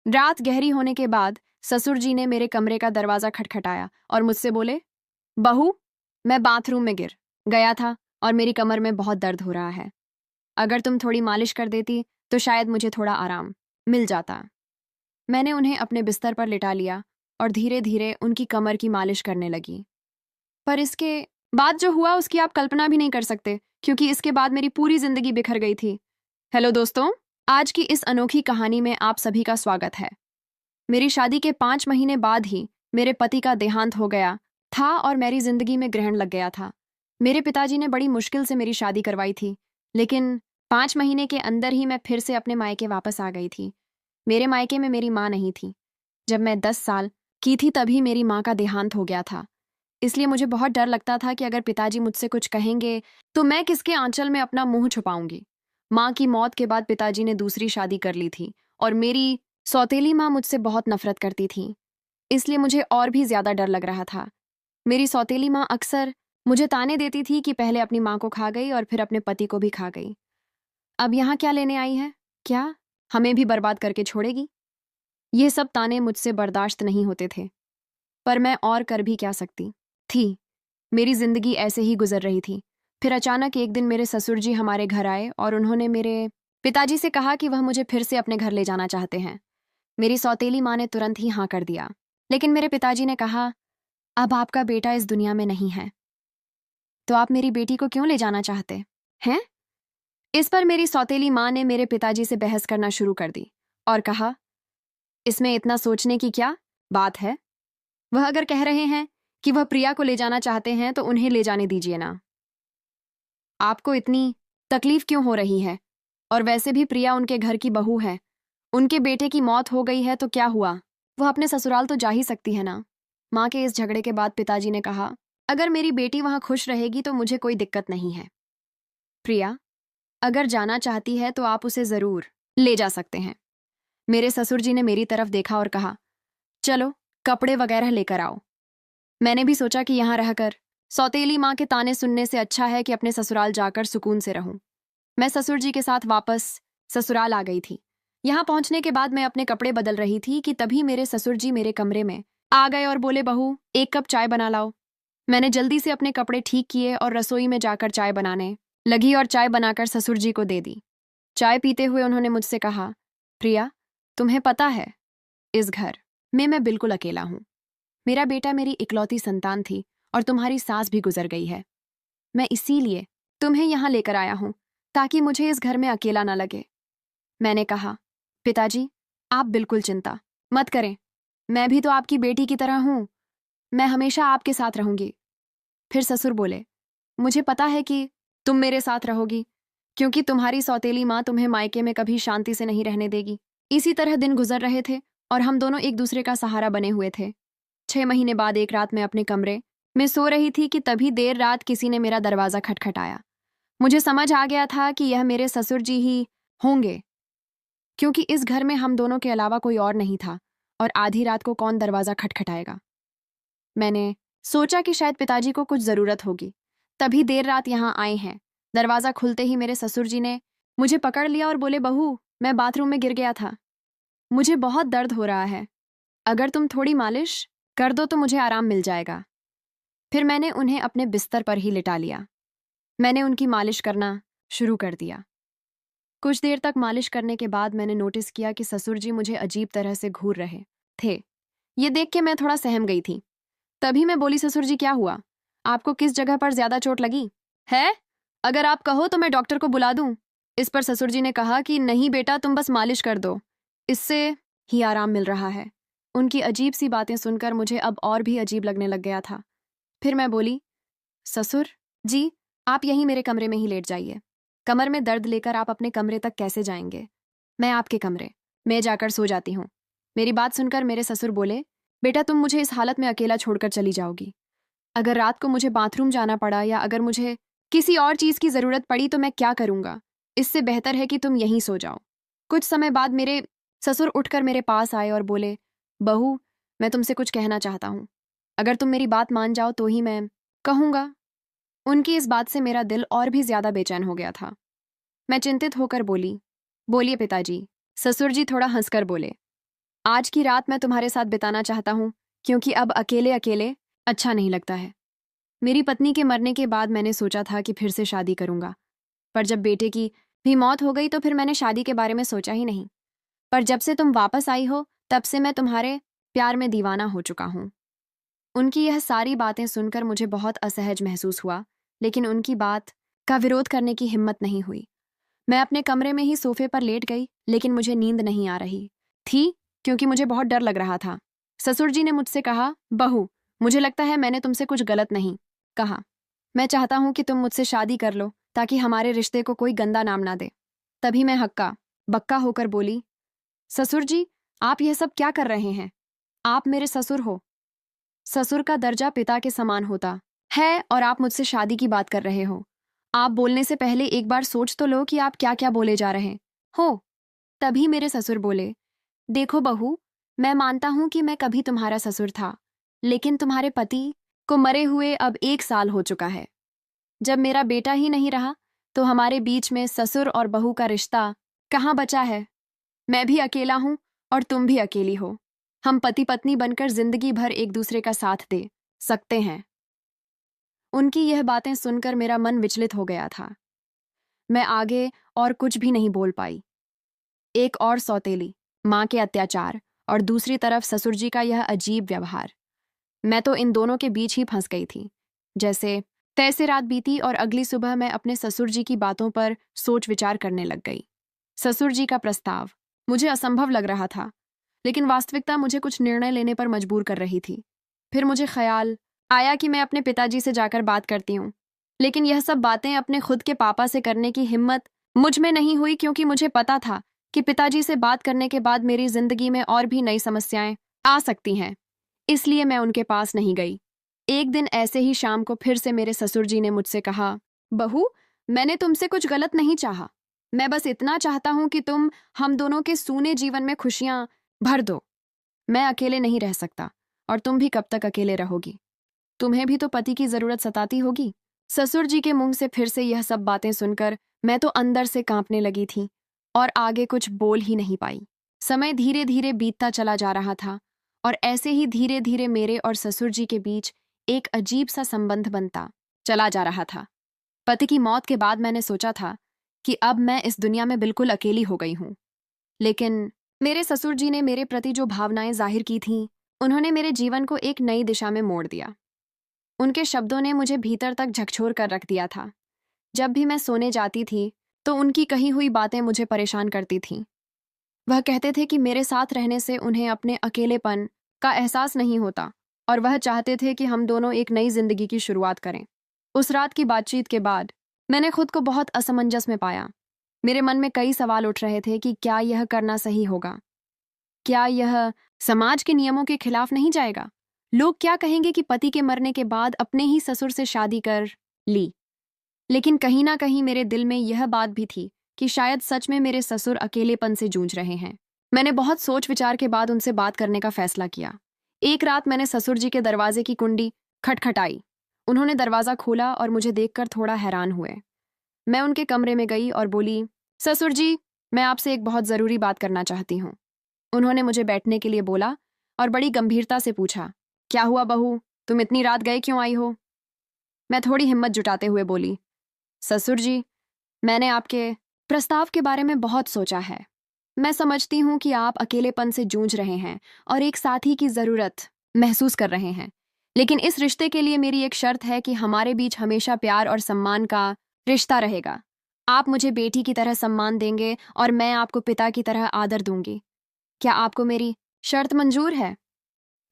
रात गहरी होने के बाद ससुर जी ने मेरे कमरे का दरवाजा खटखटाया और मुझसे बोले, बहू, मैं बाथरूम में गिर गया था और मेरी कमर में बहुत दर्द हो रहा है। अगर तुम थोड़ी मालिश कर देती तो शायद मुझे थोड़ा आराम मिल जाता। मैंने उन्हें अपने बिस्तर पर लिटा लिया और धीरे धीरे उनकी कमर की मालिश करने लगी। पर इसके बाद जो हुआ उसकी आप कल्पना भी नहीं कर सकते, क्योंकि इसके बाद मेरी पूरी जिंदगी बिखर गई थी। हेलो दोस्तों, आज की इस अनोखी कहानी में आप सभी का स्वागत है। मेरी शादी के 5 महीने बाद ही मेरे पति का देहांत हो गया था और मेरी जिंदगी में ग्रहण लग गया था। मेरे पिताजी ने बड़ी मुश्किल से मेरी शादी करवाई थी, लेकिन 5 महीने के अंदर ही मैं फिर से अपने मायके वापस आ गई थी। मेरे मायके में मेरी माँ नहीं थी। जब मैं 10 साल की थी तभी मेरी माँ का देहांत हो गया था। इसलिए मुझे बहुत डर लगता था कि अगर पिताजी मुझसे कुछ कहेंगे तो मैं किसके आंचल में अपना मुंह छुपाऊंगी। माँ की मौत के बाद पिताजी ने दूसरी शादी कर ली थी और मेरी सौतेली माँ मुझसे बहुत नफरत करती थी। इसलिए मुझे और भी ज्यादा डर लग रहा था। मेरी सौतेली माँ अक्सर मुझे ताने देती थी कि पहले अपनी माँ को खा गई और फिर अपने पति को भी खा गई। अब यहाँ क्या लेने आई है? क्या हमें भी बर्बाद करके छोड़ेगी? ये सब ताने मुझसे बर्दाश्त नहीं होते थे, पर मैं और कर भी क्या सकती थी। मेरी जिंदगी ऐसे ही गुजर रही थी। फिर अचानक एक दिन मेरे ससुर जी हमारे घर आए और उन्होंने मेरे पिताजी से कहा कि वह मुझे फिर से अपने घर ले जाना चाहते हैं। मेरी सौतेली माँ ने तुरंत ही हाँ कर दिया, लेकिन मेरे पिताजी ने कहा, अब आपका बेटा इस दुनिया में नहीं है, तो आप मेरी बेटी को क्यों ले जाना चाहते हैं? इस पर मेरी सौतेली माँ ने मेरे पिताजी से बहस करना शुरू कर दी और कहा, इसमें इतना सोचने की क्या बात है? वह अगर कह रहे हैं कि वह प्रिया को ले जाना चाहते हैं तो उन्हें ले जाने दीजिए ना। आपको इतनी तकलीफ क्यों हो रही है? और वैसे भी प्रिया उनके घर की बहू है। उनके बेटे की मौत हो गई है तो क्या हुआ? वह अपने ससुराल तो जा ही सकती है ना। माँ के इस झगड़े के बाद पिताजी ने कहा, अगर मेरी बेटी वहां खुश रहेगी तो मुझे कोई दिक्कत नहीं है। प्रिया अगर जाना चाहती है तो आप उसे जरूर ले जा सकते हैं। मेरे ससुर जी ने मेरी तरफ देखा और कहा, चलो कपड़े वगैरह लेकर आओ। मैंने भी सोचा कि यहाँ रहकर सौतेली माँ के ताने सुनने से अच्छा है कि अपने ससुराल जाकर सुकून से रहूं। मैं ससुर जी के साथ वापस ससुराल आ गई थी। यहाँ पहुंचने के बाद मैं अपने कपड़े बदल रही थी कि तभी मेरे ससुर जी मेरे कमरे में आ गए और बोले, बहू 1 कप चाय बना लाओ। मैंने जल्दी से अपने कपड़े ठीक किए और रसोई में जाकर चाय बनाने लगी और चाय बनाकर ससुर जी को दे दी। चाय पीते हुए उन्होंने मुझसे कहा, प्रिया, तुम्हें पता है इस घर में मैं बिल्कुल अकेला हूँ। मेरा बेटा मेरी इकलौती संतान थी और तुम्हारी सास भी गुजर गई है। मैं इसीलिए तुम्हें यहाँ लेकर आया हूँ ताकि मुझे इस घर में अकेला ना लगे। मैंने कहा, पिताजी, आप बिल्कुल चिंता मत करें। मैं भी तो आपकी बेटी की तरह हूँ। मैं हमेशा आपके साथ रहूंगी। फिर ससुर बोले, मुझे पता है कि तुम मेरे साथ रहोगी, क्योंकि तुम्हारी सौतेली माँ तुम्हें मायके में कभी शांति से नहीं रहने देगी। इसी तरह दिन गुजर रहे थे और हम दोनों एक दूसरे का सहारा बने हुए थे। 6 महीने बाद एक रात मैं अपने कमरे में सो रही थी कि तभी देर रात किसी ने मेरा दरवाजा खटखटाया। मुझे समझ आ गया था कि यह मेरे ससुर जी ही होंगे, क्योंकि इस घर में हम दोनों के अलावा कोई और नहीं था और आधी रात को कौन दरवाजा खटखटाएगा। मैंने सोचा कि शायद पिताजी को कुछ जरूरत होगी, तभी देर रात यहाँ आए हैं। दरवाजा खुलते ही मेरे ससुर जी ने मुझे पकड़ लिया और बोले, बहू, मैं बाथरूम में गिर गया था। मुझे बहुत दर्द हो रहा है। अगर तुम थोड़ी मालिश कर दो तो मुझे आराम मिल जाएगा। फिर मैंने उन्हें अपने बिस्तर पर ही लिटा लिया। मैंने उनकी मालिश करना शुरू कर दिया। कुछ देर तक मालिश करने के बाद मैंने नोटिस किया कि ससुर जी मुझे अजीब तरह से घूर रहे थे। ये देख के मैं थोड़ा सहम गई थी। तभी मैं बोली, ससुर जी, क्या हुआ? आपको किस जगह पर ज्यादा चोट लगी है? अगर आप कहो तो मैं डॉक्टर को बुला दूं। इस पर ससुर जी ने कहा कि नहीं बेटा, तुम बस मालिश कर दो, इससे ही आराम मिल रहा है। उनकी अजीब सी बातें सुनकर मुझे अब और भी अजीब लगने लग गया था। फिर मैं बोली, ससुर जी, आप यहीं मेरे कमरे में ही लेट जाइए। कमर में दर्द लेकर आप अपने कमरे तक कैसे जाएंगे? मैं आपके कमरे में जाकर सो जाती हूँ। मेरी बात सुनकर मेरे ससुर बोले, बेटा, तुम मुझे इस हालत में अकेला छोड़कर चली जाओगी। अगर रात को मुझे बाथरूम जाना पड़ा या अगर मुझे किसी और चीज की जरूरत पड़ी तो मैं क्या करूंगा? इससे बेहतर है कि तुम यहीं सो जाओ। कुछ समय बाद मेरे ससुर उठकर मेरे पास आए और बोले, बहू, मैं तुमसे कुछ कहना चाहता हूँ। अगर तुम मेरी बात मान जाओ तो ही मैं कहूंगा। उनकी इस बात से मेरा दिल और भी ज्यादा बेचैन हो गया था। मैं चिंतित होकर बोली, बोलिए पिताजी। ससुर जी थोड़ा हंसकर बोले, आज की रात मैं तुम्हारे साथ बिताना चाहता हूँ, क्योंकि अब अकेले अकेले अच्छा नहीं लगता है। मेरी पत्नी के मरने के बाद मैंने सोचा था कि फिर से शादी करूंगा, पर जब बेटे की भी मौत हो गई तो फिर मैंने शादी के बारे में सोचा ही नहीं। पर जब से तुम वापस आई हो, तब से मैं तुम्हारे प्यार में दीवाना हो चुका हूँ। उनकी यह सारी बातें सुनकर मुझे बहुत असहज महसूस हुआ, लेकिन उनकी बात का विरोध करने की हिम्मत नहीं हुई। मैं अपने कमरे में ही सोफे पर लेट गई, लेकिन मुझे नींद नहीं आ रही थी, क्योंकि मुझे बहुत डर लग रहा था। ससुर जी ने मुझसे कहा, बहू, मुझे लगता है मैंने तुमसे कुछ गलत नहीं कहा। मैं चाहता हूं कि तुम मुझसे शादी कर लो, ताकि हमारे रिश्ते को कोई गंदा नाम ना दे। तभी मैं हक्का बक्का होकर बोली, ससुर जी, आप यह सब क्या कर रहे हैं? आप मेरे ससुर हो। ससुर का दर्जा पिता के समान होता है, और आप मुझसे शादी की बात कर रहे हो। आप बोलने से पहले एक बार सोच तो लो कि आप क्या क्या बोले जा रहे हो। तभी मेरे ससुर बोले, देखो बहू, मैं मानता हूं कि मैं कभी तुम्हारा ससुर था, लेकिन तुम्हारे पति को मरे हुए अब 1 साल हो चुका है। जब मेरा बेटा ही नहीं रहा, तो हमारे बीच में ससुर और बहू का रिश्ता कहाँ बचा है? मैं भी अकेला हूं और तुम भी अकेली हो। हम पति पत्नी बनकर जिंदगी भर एक दूसरे का साथ दे सकते हैं। उनकी यह बातें सुनकर मेरा मन विचलित हो गया था। मैं आगे और कुछ भी नहीं बोल पाई। एक और सौतेली माँ के अत्याचार, और दूसरी तरफ ससुर जी का यह अजीब व्यवहार। मैं तो इन दोनों के बीच ही फंस गई थी। जैसे तैसे रात बीती और अगली सुबह मैं अपने ससुर जी की बातों पर सोच विचार करने लग गई। ससुर जी का प्रस्ताव मुझे असंभव लग रहा था, लेकिन वास्तविकता मुझे कुछ निर्णय लेने पर मजबूर कर रही थी। फिर मुझे ख्याल आया कि मैं अपने पिताजी से जाकर बात करती हूँ, लेकिन यह सब बातें अपने खुद के पापा से करने की हिम्मत मुझ में नहीं हुई, क्योंकि मुझे पता था कि पिताजी से बात करने के बाद मेरी जिंदगी में और भी नई समस्याएं आ सकती हैं। इसलिए मैं उनके पास नहीं गई। एक दिन ऐसे ही शाम को फिर से मेरे ससुर जी ने मुझसे कहा, बहू, मैंने तुमसे कुछ गलत नहीं चाहा। मैं बस इतना चाहता हूं कि तुम हम दोनों के सूने जीवन में खुशियां भर दो। मैं अकेले नहीं रह सकता, और तुम भी कब तक अकेले रहोगी? तुम्हें भी तो पति की जरूरत सताती होगी। ससुर जी के मुंह से फिर से यह सब बातें सुनकर मैं तो अंदर से कांपने लगी थी और आगे कुछ बोल ही नहीं पाई। समय धीरे धीरे बीतता चला जा रहा था, और ऐसे ही धीरे धीरे मेरे और ससुर जी के बीच एक अजीब सा संबंध बनता चला जा रहा था। पति की मौत के बाद मैंने सोचा था कि अब मैं इस दुनिया में बिल्कुल अकेली हो गई हूं, लेकिन मेरे ससुर जी ने मेरे प्रति जो भावनाएं जाहिर की थीं, उन्होंने मेरे जीवन को एक नई दिशा में मोड़ दिया। उनके शब्दों ने मुझे भीतर तक झकझोर कर रख दिया था। जब भी मैं सोने जाती थी, तो उनकी कही हुई बातें मुझे परेशान करती थीं। वह कहते थे कि मेरे साथ रहने से उन्हें अपने अकेलेपन का एहसास नहीं होता, और वह चाहते थे कि हम दोनों एक नई जिंदगी की शुरुआत करें। उस रात की बातचीत के बाद मैंने खुद को बहुत असमंजस में पाया। मेरे मन में कई सवाल उठ रहे थे कि क्या यह करना सही होगा? क्या यह समाज के नियमों के खिलाफ नहीं जाएगा? लोग क्या कहेंगे कि पति के मरने के बाद अपने ही ससुर से शादी कर ली? लेकिन कहीं ना कहीं मेरे दिल में यह बात भी थी कि शायद सच में मेरे ससुर अकेलेपन से जूझ रहे हैं। मैंने बहुत सोच विचार के बाद उनसे बात करने का फैसला किया। एक रात मैंने ससुर जी के दरवाजे की कुंडी खटखटाई। उन्होंने दरवाजा खोला और मुझे देखकर थोड़ा हैरान हुए। मैं उनके कमरे में गई और बोली, ससुर जी, मैं आपसे एक बहुत ज़रूरी बात करना चाहती हूँ। उन्होंने मुझे बैठने के लिए बोला और बड़ी गंभीरता से पूछा, क्या हुआ बहू, तुम इतनी रात गए क्यों आई हो? मैं थोड़ी हिम्मत जुटाते हुए बोली, ससुर जी, मैंने आपके प्रस्ताव के बारे में बहुत सोचा है। मैं समझती हूँ कि आप अकेलेपन से जूझ रहे हैं और एक साथी की ज़रूरत महसूस कर रहे हैं। लेकिन इस रिश्ते के लिए मेरी एक शर्त है कि हमारे बीच हमेशा प्यार और सम्मान का रिश्ता रहेगा। आप मुझे बेटी की तरह सम्मान देंगे और मैं आपको पिता की तरह आदर दूंगी। क्या आपको मेरी शर्त मंजूर है?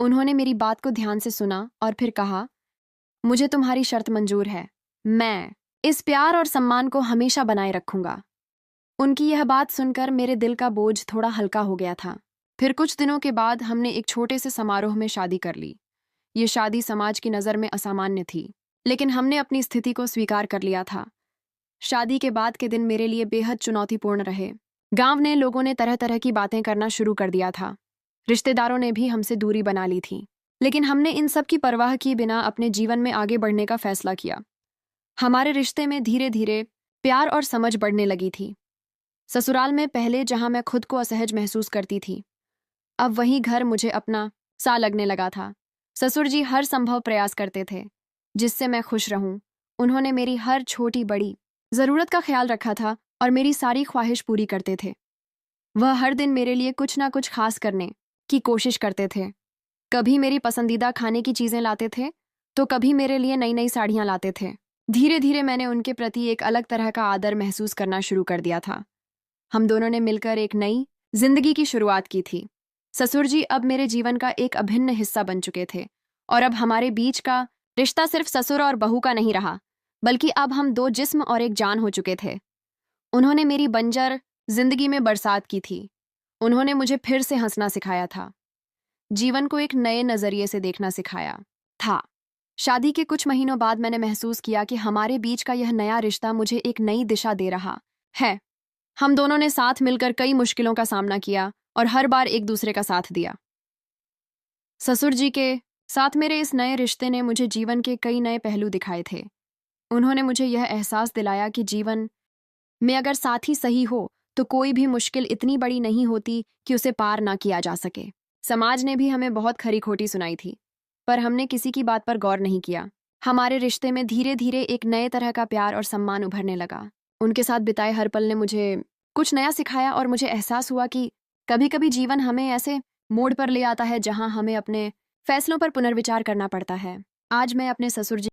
उन्होंने मेरी बात को ध्यान से सुना और फिर कहा, मुझे तुम्हारी शर्त मंजूर है। मैं इस प्यार और सम्मान को हमेशा बनाए रखूंगा। उनकी यह बात सुनकर मेरे दिल का बोझ थोड़ा हल्का हो गया था। फिर कुछ दिनों के बाद हमने एक छोटे से समारोह में शादी कर ली। ये शादी समाज की नज़र में असामान्य थी, लेकिन हमने अपनी स्थिति को स्वीकार कर लिया था। शादी के बाद के दिन मेरे लिए बेहद चुनौतीपूर्ण रहे। गांव ने लोगों ने तरह तरह की बातें करना शुरू कर दिया था। रिश्तेदारों ने भी हमसे दूरी बना ली थी, लेकिन हमने इन सब की परवाह किए बिना अपने जीवन में आगे बढ़ने का फैसला किया। हमारे रिश्ते में धीरे धीरे प्यार और समझ बढ़ने लगी थी। ससुराल में पहले जहां मैं खुद को असहज महसूस करती थी, अब वही घर मुझे अपना सा लगने लगा था। ससुर जी हर संभव प्रयास करते थे जिससे मैं खुश रहूं। उन्होंने मेरी हर छोटी बड़ी ज़रूरत का ख्याल रखा था और मेरी सारी ख्वाहिश पूरी करते थे। वह हर दिन मेरे लिए कुछ ना कुछ खास करने की कोशिश करते थे। कभी मेरी पसंदीदा खाने की चीज़ें लाते थे तो कभी मेरे लिए नई नई साड़ियाँ लाते थे। धीरे धीरे मैंने उनके प्रति एक अलग तरह का आदर महसूस करना शुरू कर दिया था। हम दोनों ने मिलकर एक नई जिंदगी की शुरुआत की थी। ससुर जी अब मेरे जीवन का एक अभिन्न हिस्सा बन चुके थे और अब हमारे बीच का रिश्ता सिर्फ ससुर और बहू का नहीं रहा, बल्कि अब हम दो जिस्म और एक जान हो चुके थे। उन्होंने मेरी बंजर जिंदगी में बरसात की थी। उन्होंने मुझे फिर से हंसना सिखाया था, जीवन को एक नए नजरिए से देखना सिखाया था। शादी के कुछ महीनों बाद मैंने महसूस किया कि हमारे बीच का यह नया रिश्ता मुझे एक नई दिशा दे रहा है। हम दोनों ने साथ मिलकर कई मुश्किलों का सामना किया और हर बार एक दूसरे का साथ दिया। ससुर जी के साथ मेरे इस नए रिश्ते ने मुझे जीवन के कई नए पहलू दिखाए थे। उन्होंने मुझे यह एहसास दिलाया कि जीवन में अगर साथी सही हो तो कोई भी मुश्किल इतनी बड़ी नहीं होती कि उसे पार ना किया जा सके। समाज ने भी हमें बहुत खरी खोटी सुनाई थी, पर हमने किसी की बात पर गौर नहीं किया। हमारे रिश्ते में धीरे धीरे एक नए तरह का प्यार और सम्मान उभरने लगा। उनके साथ बिताए हर पल ने मुझे कुछ नया सिखाया और मुझे एहसास हुआ कि कभी कभी जीवन हमें ऐसे मोड़ पर ले आता है जहां हमें अपने फैसलों पर पुनर्विचार करना पड़ता है। आज मैं अपने ससुर जी